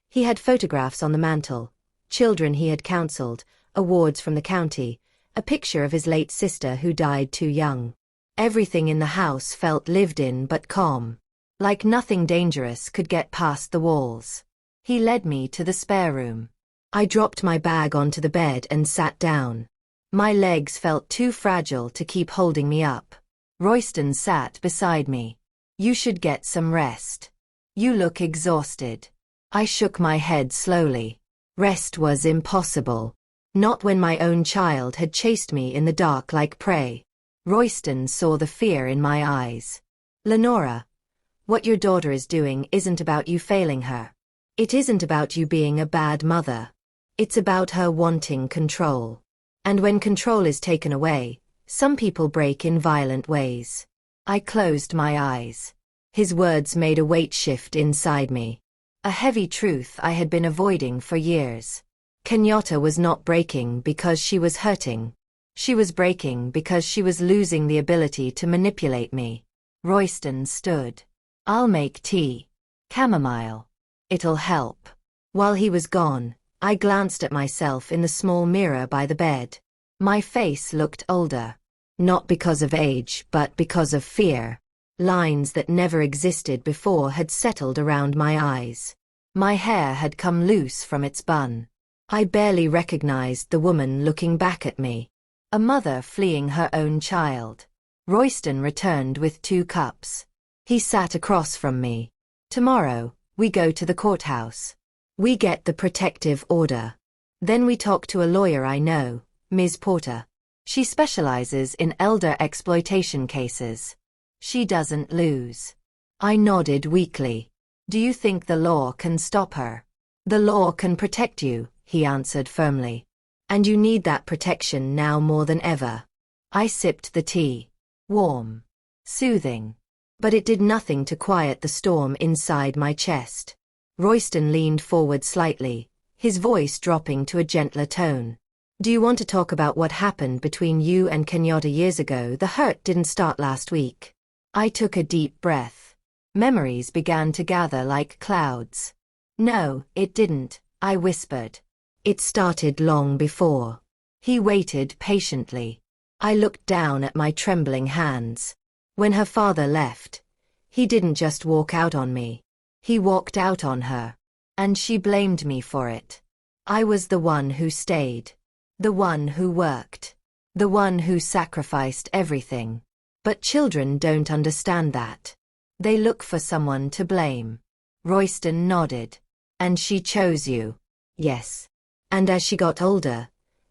He had photographs on the mantel, children he had counseled, awards from the county, a picture of his late sister who died too young. Everything in the house felt lived in but calm. Like nothing dangerous could get past the walls. He led me to the spare room. I dropped my bag onto the bed and sat down. My legs felt too fragile to keep holding me up. Royston sat beside me. "You should get some rest. You look exhausted." I shook my head slowly. Rest was impossible. Not when my own child had chased me in the dark like prey. Royston saw the fear in my eyes. "Lenora, what your daughter is doing isn't about you failing her. It isn't about you being a bad mother. It's about her wanting control. And when control is taken away, some people break in violent ways." I closed my eyes. His words made a weight shift inside me. A heavy truth I had been avoiding for years. Kenyatta was not breaking because she was hurting. She was breaking because she was losing the ability to manipulate me. Royston stood. "I'll make tea. Chamomile. It'll help." While he was gone, I glanced at myself in the small mirror by the bed. My face looked older. Not because of age, but because of fear. Lines that never existed before had settled around my eyes. My hair had come loose from its bun. I barely recognized the woman looking back at me. A mother fleeing her own child. Royston returned with 2 cups. He sat across from me. "Tomorrow, we go to the courthouse. We get the protective order. Then we talk to a lawyer I know, Ms. Porter. She specializes in elder exploitation cases. She doesn't lose." I nodded weakly. "Do you think the law can stop her?" "The law can protect you," he answered firmly. "And you need that protection now more than ever." I sipped the tea. Warm. Soothing. But it did nothing to quiet the storm inside my chest. Royston leaned forward slightly, his voice dropping to a gentler tone. "Do you want to talk about what happened between you and Kenyatta years ago? The hurt didn't start last week." I took a deep breath. Memories began to gather like clouds. "No, it didn't," I whispered. "It started long before." He waited patiently. I looked down at my trembling hands. When her father left, he didn't just walk out on me. He walked out on her. And she blamed me for it. I was the one who stayed. The one who worked. The one who sacrificed everything. But children don't understand that. They look for someone to blame. Royston nodded. "And she chose you." "Yes." And as she got older,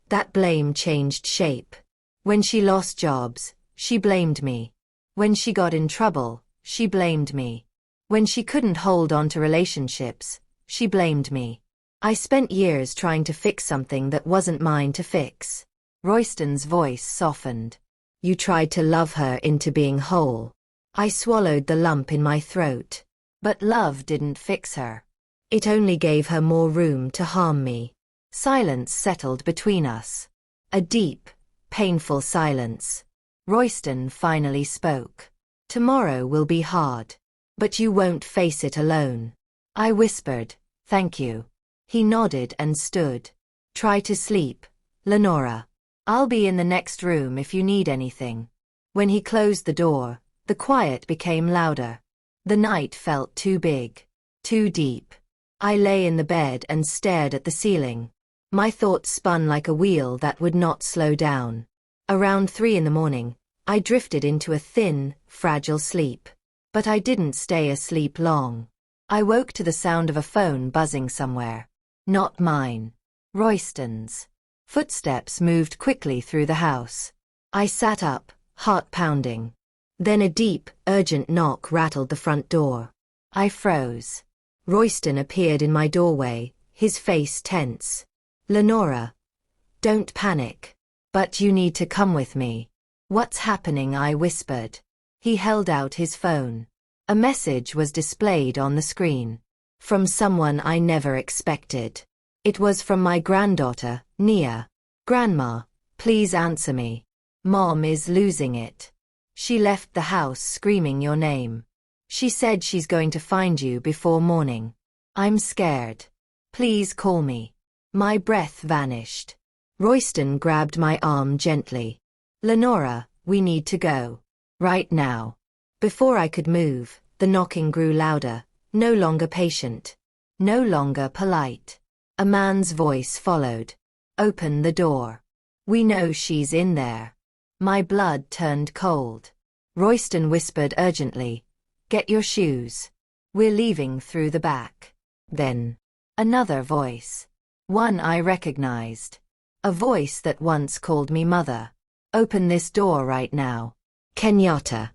that blame changed shape. When she lost jobs, she blamed me. When she got in trouble, she blamed me. When she couldn't hold on to relationships, she blamed me. I spent years trying to fix something that wasn't mine to fix. Royston's voice softened. "You tried to love her into being whole." I swallowed the lump in my throat. But love didn't fix her. It only gave her more room to harm me. Silence settled between us. A deep, painful silence. Royston finally spoke. "Tomorrow will be hard. But you won't face it alone." I whispered, "Thank you." He nodded and stood. "Try to sleep, Lenora. I'll be in the next room if you need anything." When he closed the door, the quiet became louder. The night felt too big, too deep. I lay in the bed and stared at the ceiling. My thoughts spun like a wheel that would not slow down. Around 3 in the morning, I drifted into a thin, fragile sleep. But I didn't stay asleep long. I woke to the sound of a phone buzzing somewhere. Not mine. Royston's. Footsteps moved quickly through the house. I sat up, heart pounding. Then a deep, urgent knock rattled the front door. I froze. Royston appeared in my doorway, his face tense. "Lenora, don't panic. But you need to come with me." "What's happening?" I whispered. He held out his phone. A message was displayed on the screen. From someone I never expected. It was from my granddaughter, Nia. "Grandma, please answer me. Mom is losing it. She left the house screaming your name. She said she's going to find you before morning. I'm scared. Please call me." My breath vanished. Royston grabbed my arm gently. "Lenora, we need to go. Right now." Before I could move, the knocking grew louder, no longer patient. No longer polite. A man's voice followed. "Open the door. We know she's in there." My blood turned cold. Royston whispered urgently, "Get your shoes. We're leaving through the back." Then, another voice. One I recognized. A voice that once called me mother. "Open this door right now. Kenyatta."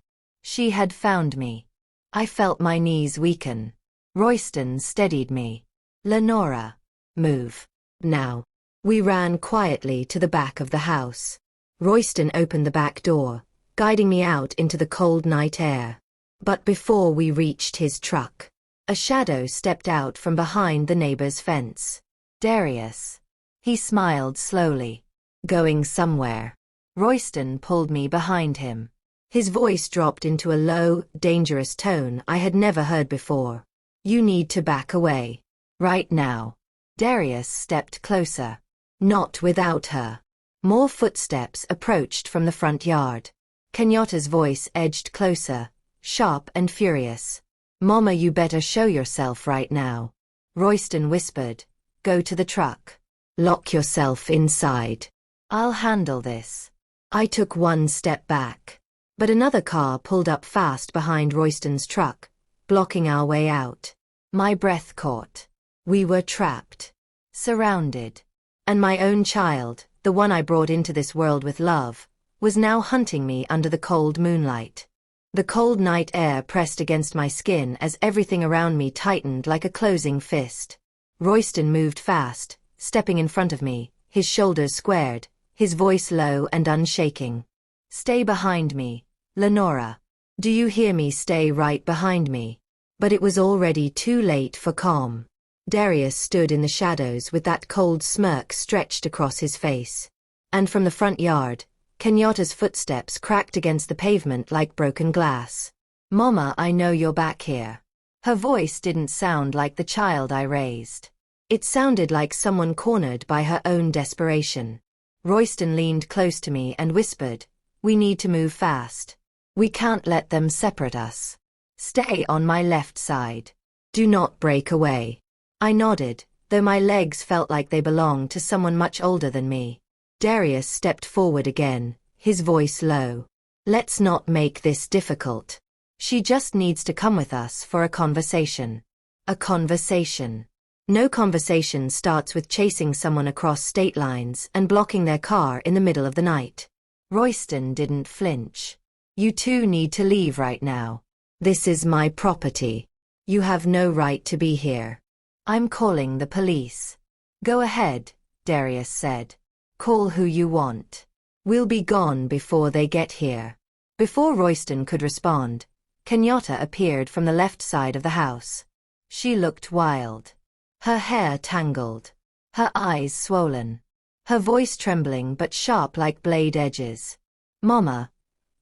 She had found me. I felt my knees weaken. Royston steadied me. "Lenora, move. Now." We ran quietly to the back of the house. Royston opened the back door, guiding me out into the cold night air. But before we reached his truck, a shadow stepped out from behind the neighbor's fence. "Darius." He smiled slowly. "Going somewhere." Royston pulled me behind him. His voice dropped into a low, dangerous tone I had never heard before. "You need to back away. Right now." Darius stepped closer. "Not without her." More footsteps approached from the front yard. Kenyatta's voice edged closer, sharp and furious. "Mama, you better show yourself right now." Royston whispered, "Go to the truck. Lock yourself inside. I'll handle this." I took one step back. But another car pulled up fast behind Royston's truck, blocking our way out. My breath caught. We were trapped. Surrounded. And my own child, the one I brought into this world with love, was now hunting me under the cold moonlight. The cold night air pressed against my skin as everything around me tightened like a closing fist. Royston moved fast, stepping in front of me, his shoulders squared, his voice low and unshaking. "Stay behind me, Lenora. Do you hear me? Stay right behind me." But it was already too late for calm. Darius stood in the shadows with that cold smirk stretched across his face. And from the front yard, Kenyatta's footsteps cracked against the pavement like broken glass. "Mama, I know you're back here." Her voice didn't sound like the child I raised. It sounded like someone cornered by her own desperation. Royston leaned close to me and whispered, "We need to move fast. We can't let them separate us. Stay on my left side. Do not break away." I nodded, though my legs felt like they belonged to someone much older than me. Darius stepped forward again, his voice low. "Let's not make this difficult. She just needs to come with us for a conversation." A conversation. No conversation starts with chasing someone across state lines and blocking their car in the middle of the night. Royston didn't flinch. "You two need to leave right now. This is my property. You have no right to be here." "I'm calling the police." "Go ahead," Darius said. "Call who you want. We'll be gone before they get here." Before Royston could respond, Kenyatta appeared from the left side of the house. She looked wild. Her hair tangled. Her eyes swollen. Her voice trembling but sharp like blade edges. "Mama,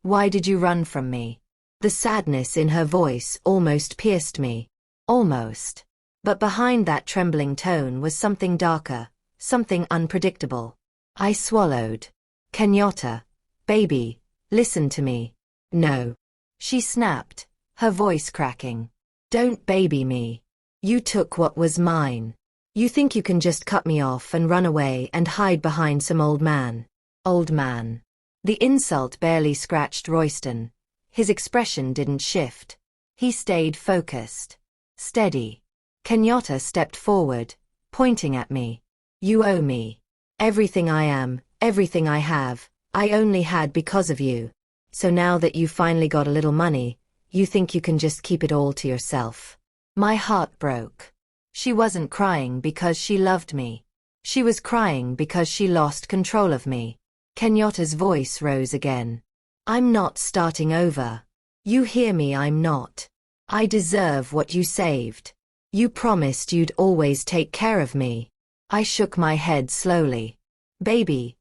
why did you run from me?" The sadness in her voice almost pierced me. Almost. But behind that trembling tone was something darker, something unpredictable. I swallowed. "Kenyatta, baby, listen to me." "No." She snapped, her voice cracking. "Don't baby me. You took what was mine. You think you can just cut me off and run away and hide behind some old man." Old man. The insult barely scratched Royston. His expression didn't shift. He stayed focused. Steady. Kenyatta stepped forward, pointing at me. You owe me. Everything I am, everything I have, I only had because of you. So now that you finally got a little money, you think you can just keep it all to yourself. My heart broke. She wasn't crying because she loved me. She was crying because she lost control of me. Kenyatta's voice rose again. I'm not starting over. You hear me, I'm not. I deserve what you saved. You promised you'd always take care of me. I shook my head slowly. Baby,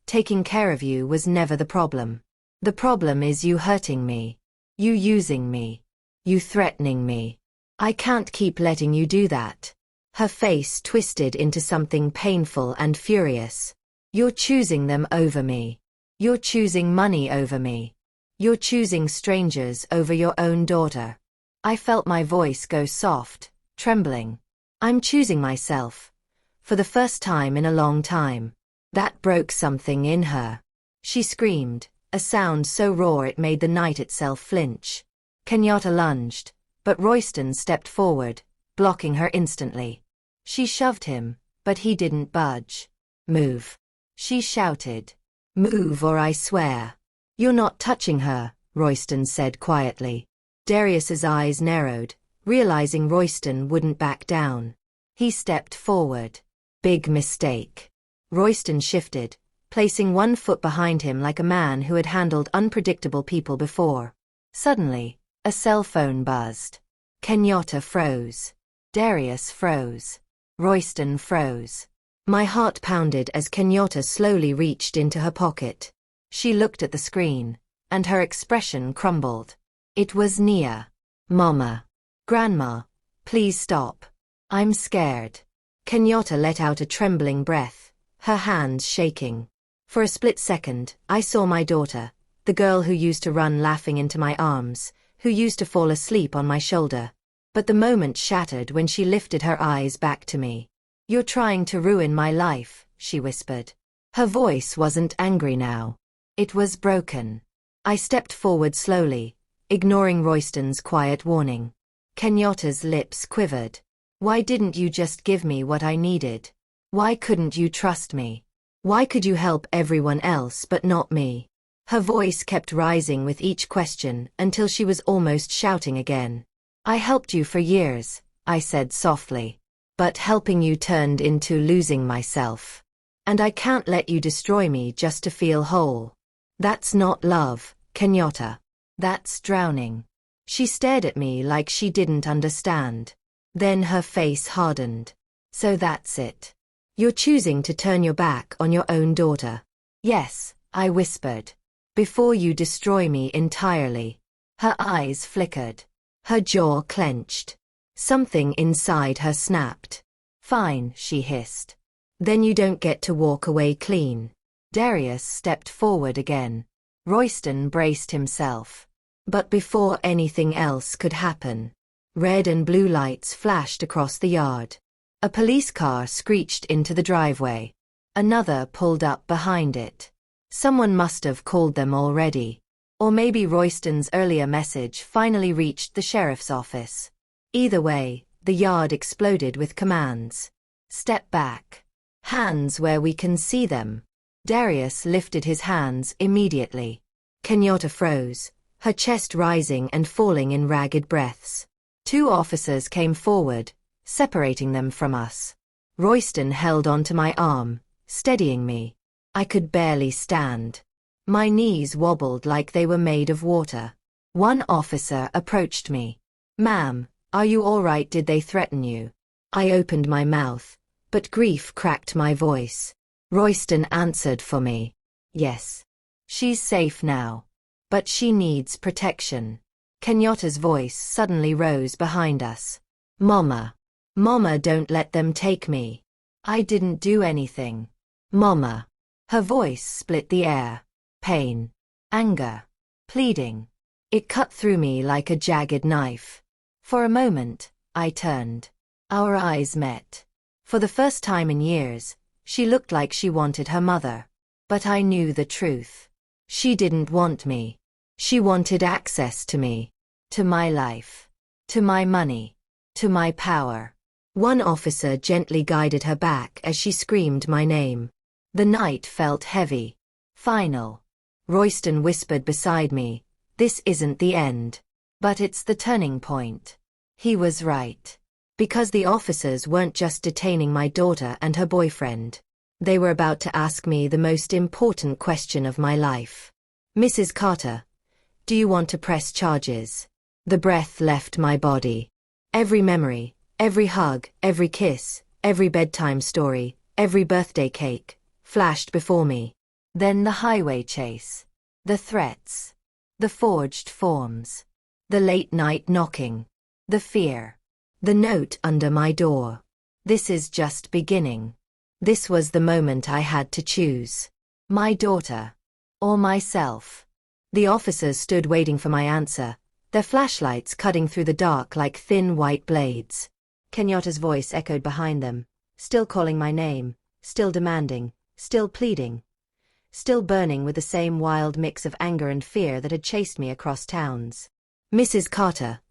taking care of you was never the problem. The problem is you hurting me. You using me. You threatening me. I can't keep letting you do that. Her face twisted into something painful and furious. You're choosing them over me. You're choosing money over me. You're choosing strangers over your own daughter. I felt my voice go soft, trembling. I'm choosing myself. For the first time in a long time. That broke something in her. She screamed, a sound so raw it made the night itself flinch. Kenyatta lunged, but Royston stepped forward, blocking her instantly. She shoved him, but he didn't budge. Move. She shouted. Move or I swear. You're not touching her, Royston said quietly. Darius's eyes narrowed, realizing Royston wouldn't back down. He stepped forward. Big mistake. Royston shifted, placing one foot behind him like a man who had handled unpredictable people before. Suddenly, a cell phone buzzed. Kenyatta froze. Darius froze. Royston froze. My heart pounded as Kenyatta slowly reached into her pocket. She looked at the screen, and her expression crumbled. It was Nia. Mama. Grandma. Please stop. I'm scared. Kenyatta let out a trembling breath, her hands shaking. For a split second, I saw my daughter, the girl who used to run laughing into my arms, who used to fall asleep on my shoulder. But the moment shattered when she lifted her eyes back to me. You're trying to ruin my life, she whispered. Her voice wasn't angry now. It was broken. I stepped forward slowly, ignoring Royston's quiet warning. Kenyatta's lips quivered. Why didn't you just give me what I needed? Why couldn't you trust me? Why could you help everyone else but not me? Her voice kept rising with each question until she was almost shouting again. I helped you for years, I said softly. But helping you turned into losing myself. And I can't let you destroy me just to feel whole. That's not love, Kenyatta. That's drowning. She stared at me like she didn't understand. Then her face hardened. So that's it. You're choosing to turn your back on your own daughter. Yes, I whispered. Before you destroy me entirely. Her eyes flickered. Her jaw clenched. Something inside her snapped. Fine, she hissed. Then you don't get to walk away clean. Darius stepped forward again. Royston braced himself. But before anything else could happen, red and blue lights flashed across the yard. A police car screeched into the driveway. Another pulled up behind it. Someone must have called them already. Or maybe Royston's earlier message finally reached the sheriff's office. Either way, the yard exploded with commands. Step back. Hands where we can see them. Darius lifted his hands immediately. Kenyatta froze, her chest rising and falling in ragged breaths. Two officers came forward, separating them from us. Royston held onto my arm, steadying me. I could barely stand. My knees wobbled like they were made of water. One officer approached me. Ma'am, are you all right? Did they threaten you? I opened my mouth, but grief cracked my voice. Royston answered for me. Yes. She's safe now. But she needs protection. Kenyatta's voice suddenly rose behind us. Mama. Mama, don't let them take me. I didn't do anything. Mama. Her voice split the air. Pain. Anger. Pleading. It cut through me like a jagged knife. For a moment, I turned. Our eyes met. For the first time in years, she looked like she wanted her mother. But I knew the truth. She didn't want me. She wanted access to me. To my life. To my money. To my power. One officer gently guided her back as she screamed my name. The night felt heavy. Final. Royston whispered beside me, "This isn't the end. But it's the turning point." He was right. Because the officers weren't just detaining my daughter and her boyfriend. They were about to ask me the most important question of my life. "Mrs. Carter, do you want to press charges?" The breath left my body. Every memory, every hug, every kiss, every bedtime story, every birthday cake, flashed before me. Then the highway chase. The threats. The forged forms. The late-night knocking. The fear. The note under my door. This is just beginning. This was the moment I had to choose. My daughter. Or myself. The officers stood waiting for my answer, their flashlights cutting through the dark like thin white blades. Kenyatta's voice echoed behind them, still calling my name, still demanding, still pleading, still burning with the same wild mix of anger and fear that had chased me across towns. "Mrs. Carter,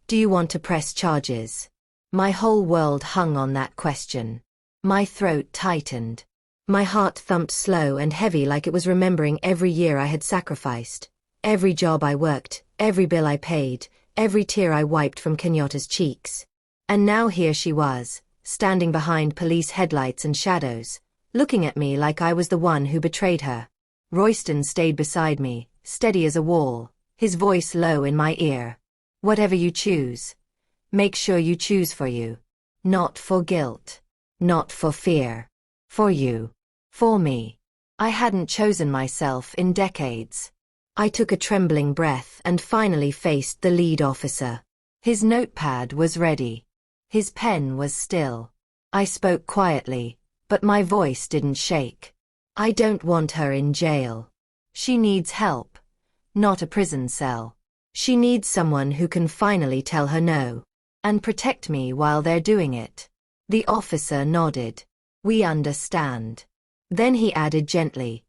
do you want to press charges?" My whole world hung on that question. My throat tightened. My heart thumped slow and heavy like it was remembering every year I had sacrificed, every job I worked, every bill I paid, every tear I wiped from Kenyatta's cheeks. And now here she was, standing behind police headlights and shadows, looking at me like I was the one who betrayed her. Royston stayed beside me, steady as a wall, his voice low in my ear. "Whatever you choose, make sure you choose for you. Not for guilt. Not for fear. For you. For me." I hadn't chosen myself in decades. I took a trembling breath and finally faced the lead officer. His notepad was ready. His pen was still. I spoke quietly, but my voice didn't shake. "I don't want her in jail. She needs help. Not a prison cell. She needs someone who can finally tell her no. And protect me while they're doing it." The officer nodded. "We understand." Then he added gently,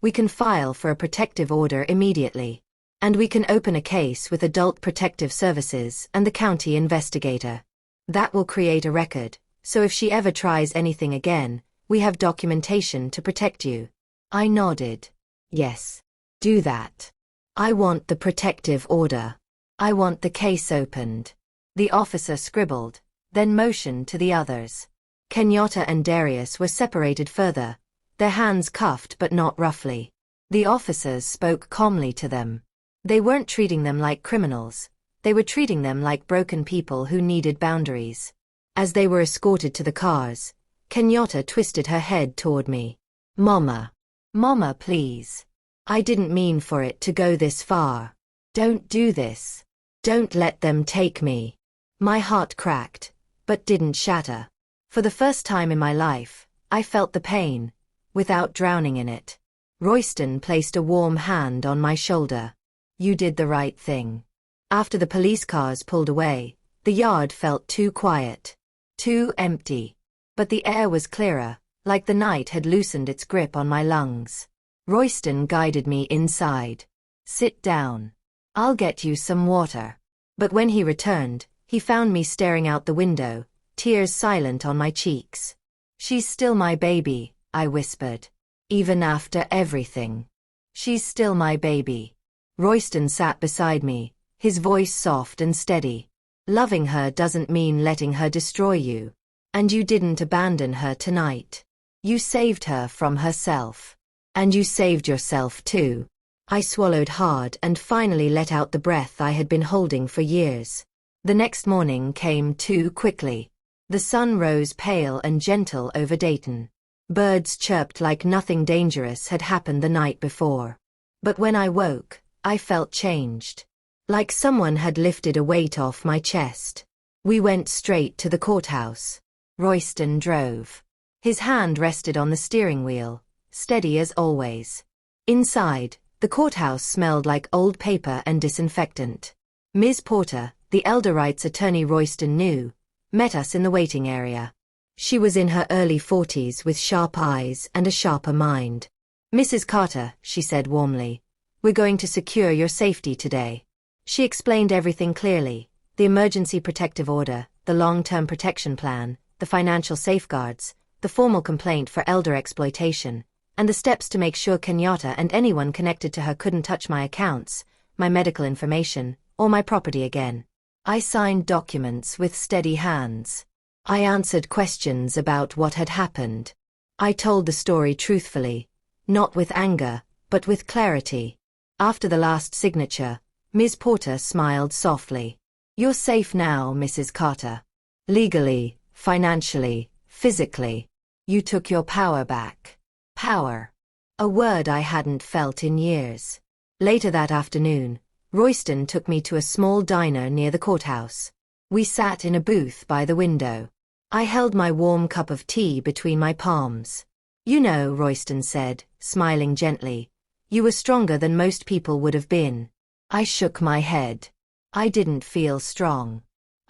"We can file for a protective order immediately. And we can open a case with Adult Protective Services and the county investigator. That will create a record, so if she ever tries anything again, we have documentation to protect you." I nodded. "Yes. Do that. I want the protective order. I want the case opened." The officer scribbled, then motioned to the others. Kenyatta and Darius were separated further, their hands cuffed but not roughly. The officers spoke calmly to them. They weren't treating them like criminals. They were treating them like broken people who needed boundaries. As they were escorted to the cars, Kenyatta twisted her head toward me. "Mama. Mama, please. I didn't mean for it to go this far. Don't do this. Don't let them take me." My heart cracked, but didn't shatter. For the first time in my life, I felt the pain, without drowning in it. Royston placed a warm hand on my shoulder. "You did the right thing." After the police cars pulled away, the yard felt too quiet. Too empty. But the air was clearer, like the night had loosened its grip on my lungs. Royston guided me inside. "Sit down. I'll get you some water." But when he returned, he found me staring out the window, tears silent on my cheeks. "She's still my baby," I whispered. "Even after everything. She's still my baby." Royston sat beside me, his voice soft and steady. "Loving her doesn't mean letting her destroy you. And you didn't abandon her tonight. You saved her from herself. And you saved yourself too." I swallowed hard and finally let out the breath I had been holding for years. The next morning came too quickly. The sun rose pale and gentle over Dayton. Birds chirped like nothing dangerous had happened the night before. But when I woke, I felt changed. Like someone had lifted a weight off my chest. We went straight to the courthouse. Royston drove. His hand rested on the steering wheel, steady as always. Inside, the courthouse smelled like old paper and disinfectant. Ms. Porter, the elder rights attorney Royston knew, met us in the waiting area. She was in her early 40s with sharp eyes and a sharper mind. "Mrs. Carter," she said warmly, "we're going to secure your safety today." She explained everything clearly, the emergency protective order, the long-term protection plan, the financial safeguards, the formal complaint for elder exploitation, and the steps to make sure Kenyatta and anyone connected to her couldn't touch my accounts, my medical information, or my property again. I signed documents with steady hands. I answered questions about what had happened. I told the story truthfully, not with anger, but with clarity. After the last signature, Ms. Porter smiled softly. "You're safe now, Mrs. Carter. Legally, financially, physically. You took your power back." Power. A word I hadn't felt in years. Later that afternoon, Royston took me to a small diner near the courthouse. We sat in a booth by the window. I held my warm cup of tea between my palms. "You know," Royston said, smiling gently, "you were stronger than most people would have been." I shook my head. I didn't feel strong.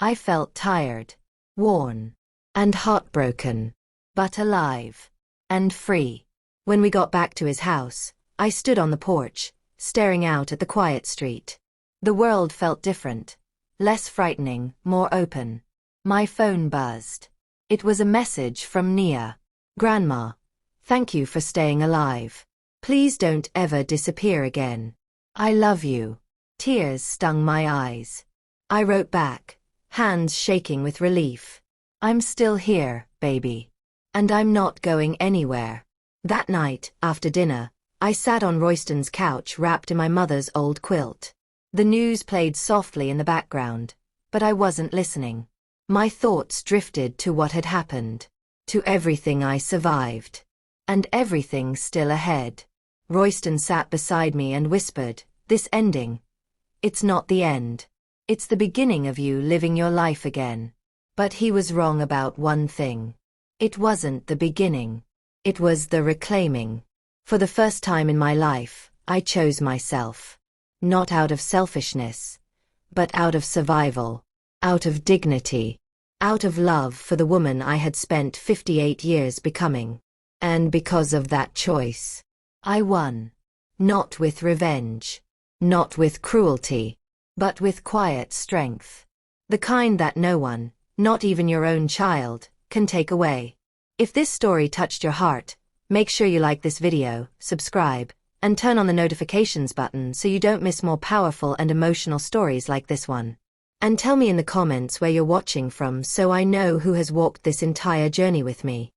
I felt tired, worn, and heartbroken, but alive and free. When we got back to his house, I stood on the porch, staring out at the quiet street. The world felt different, less frightening, more open. My phone buzzed. It was a message from Nia. "Grandma, thank you for staying alive. Please don't ever disappear again. I love you." Tears stung my eyes. I wrote back, hands shaking with relief. "I'm still here, baby. And I'm not going anywhere." That night, after dinner, I sat on Royston's couch wrapped in my mother's old quilt. The news played softly in the background, but I wasn't listening. My thoughts drifted to what had happened, to everything I survived, and everything still ahead. Royston sat beside me and whispered, "This ending, it's not the end. It's the beginning of you living your life again." But he was wrong about one thing. It wasn't the beginning. It was the reclaiming. For the first time in my life, I chose myself. Not out of selfishness, but out of survival, out of dignity, out of love for the woman I had spent 58 years becoming. And because of that choice, I won. Not with revenge, not with cruelty, but with quiet strength. The kind that no one, not even your own child, can take away. If this story touched your heart, make sure you like this video, subscribe, and turn on the notifications button so you don't miss more powerful and emotional stories like this one. And tell me in the comments where you're watching from so I know who has walked this entire journey with me.